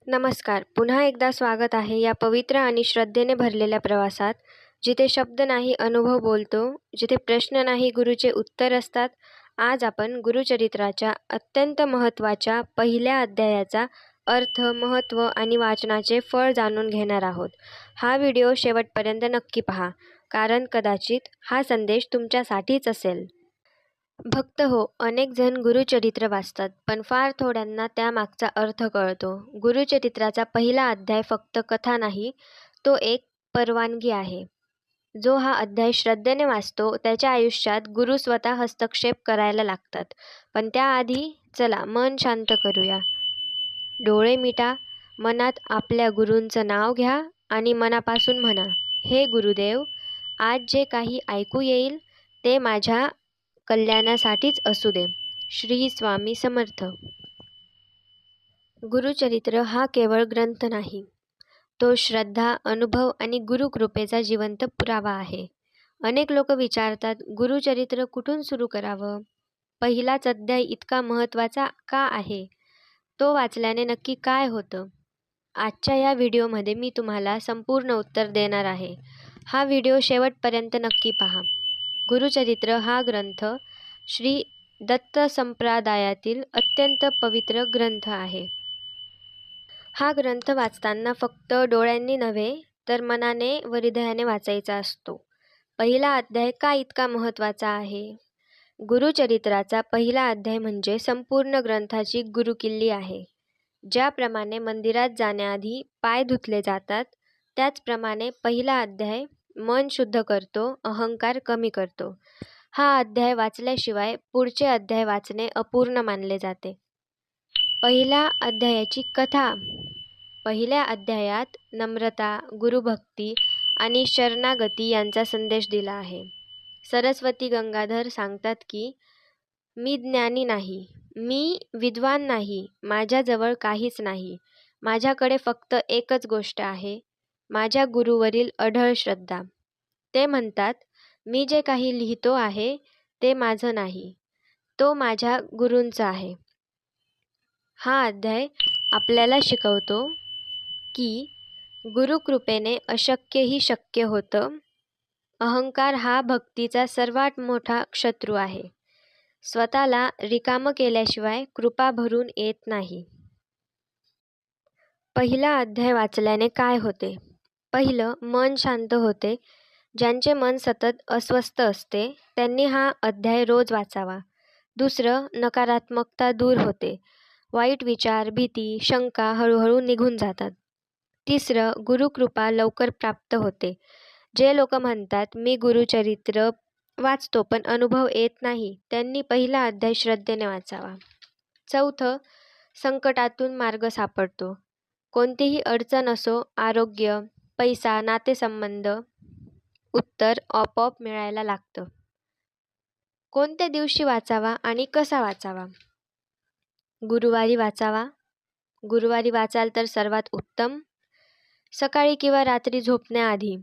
नमस्कार. पुन्हा एकदा स्वागत आहे या पवित्र आणि श्रद्धेने भरलेल्या प्रवासात, जिथे शब्द नाही अनुभव बोलतो, जिथे प्रश्न नाही गुरूचे उत्तर असतात. आज आपण गुरुचरित्राच्या अत्यंत महत्त्वाच्या पहिल्या अध्यायाचा अर्थ, महत्त्व आणि वाचनाचे फळ जाणून घेणार आहोत. हा व्हिडिओ शेवटपर्यंत नक्की पहा, कारण कदाचित हा संदेश तुमच्यासाठीच असेल. भक्त हो, अनेक जण गुरुचरित्र वाचतात, पण फार थोड्यांना त्यामागचा अर्थ कळतो. गुरुचरित्राचा पहिला अध्याय फक्त कथा नाही, तो एक परवानगी आहे. जो हा अध्याय श्रद्धेने वाचतो, त्याच्या आयुष्यात गुरु स्वतः हस्तक्षेप करायला लागतात. पण त्याआधी चला मन शांत करूया. डोळे मिटा, मनात आपल्या गुरूंचं नाव घ्या आणि मनापासून म्हणा, हे गुरुदेव, आज जे काही ऐकू येईल ते माझ्या कल्याणासाठीच असू दे. श्री स्वामी समर्थ. गुरुचरित्र हा केवळ ग्रंथ नाही, तो श्रद्धा, अनुभव आणि गुरुकृपेचा जिवंत पुरावा आहे. अनेक लोक विचारतात, गुरुचरित्र कुठून सुरू करावं? पहिलाच अध्याय इतका महत्त्वाचा का आहे? तो वाचल्याने नक्की काय होतं? आजच्या या व्हिडिओमध्ये मी तुम्हाला संपूर्ण उत्तर देणार आहे. हा व्हिडिओ शेवटपर्यंत नक्की पहा. गुरुचरित्र हा ग्रंथ श्री दत्त संप्रदायातील अत्यंत पवित्र ग्रंथ आहे. हा ग्रंथ वाचताना फक्त डोळ्यांनी नव्हे, तर मनाने व हृदयाने वाचायचा असतो. पहिला अध्याय का इतका महत्त्वाचा आहे? गुरुचरित्राचा पहिला अध्याय म्हणजे संपूर्ण ग्रंथाची गुरुकिल्ली आहे. ज्याप्रमाणे मंदिरात जाण्याआधी पाय धुतले जातात, त्याचप्रमाणे पहिला अध्याय मन शुद्ध करतो, अहंकार कमी करतो. हा अध्याय वाचल्याशिवाय पुढचे अध्याय वाचणे अपूर्ण मानले जाते. पहिल्या अध्यायाची कथा. पहिल्या अध्यायात नम्रता, गुरुभक्ती आणि शरणागती यांचा संदेश दिला आहे. सरस्वती गंगाधर सांगतात की, मी ज्ञानी नाही, मी विद्वान नाही, माझ्याजवळ काहीच नाही. माझ्याकडे फक्त एकच गोष्ट आहे, माझ्या गुरुवरील अढळ श्रद्धा. ते म्हणतात, मी जे काही लिहितो आहे ते माझं नाही, तो माझ्या गुरूंचा आहे. हा अध्याय आपल्याला शिकवतो की गुरुकृपेने अशक्यही शक्य होतं. अहंकार हा भक्तीचा सर्वात मोठा शत्रू आहे. स्वतःला रिकामं केल्याशिवाय कृपा भरून येत नाही. पहिला अध्याय वाचल्याने काय होते? पहिलं, मन शांत होते. ज्यांचे मन सतत अस्वस्थ असते त्यांनी हा अध्याय रोज वाचावा. दुसरं, नकारात्मकता दूर होते. वाईट विचार, भीती, शंका हळूहळू निघून जातात. तिसरं, गुरुकृपा लवकर प्राप्त होते. जे लोक म्हणतात, मी गुरुचरित्र वाचतो पण अनुभव येत नाही, त्यांनी पहिला अध्याय श्रद्धेने वाचावा. चौथं, संकटातून मार्ग सापडतो. कोणतीही अडचण असो, आरोग्य, पैसा, नातेसंबंध, उत्तर आपोआप मिळायला लागतं. कोणत्या दिवशी वाचावा आणि कसा वाचावा? गुरुवारी वाचावा. गुरुवारी वाचाल तर सर्वात उत्तम. सकाळी किंवा रात्री झोपण्याआधी.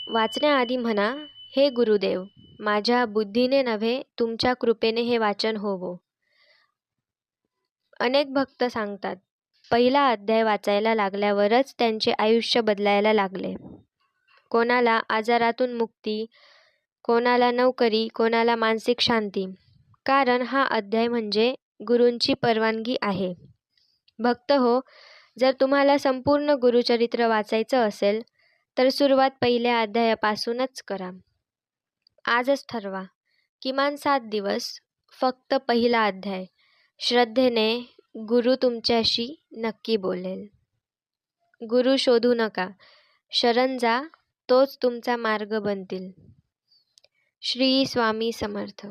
वाचण्याआधी म्हणा, हे गुरुदेव, माझ्या बुद्धीने नव्हे, तुमच्या कृपेने हे वाचन होवो. अनेक भक्त सांगतात, पहिला अध्याय वाचायला लागल्यावरच त्यांचे आयुष्य बदलायला लागले. कोणाला आजारातून मुक्ती, कोणाला नोकरी, कोणाला मानसिक शांती. कारण हा अध्याय म्हणजे गुरूंची परवानगी आहे. भक्त हो, जर तुम्हाला संपूर्ण गुरुचरित्र वाचायचं असेल तर सुरुवात पहिल्या अध्यायापासूनच करा. आजच ठरवा, किमान 7 दिवस फक्त पहिला अध्याय. श्रद्धेने गुरु तुमच्याशी नक्की बोलेल. गुरु शोधू नका, शरण जा, तोच तुमचा मार्ग बनतील. श्री स्वामी समर्थ.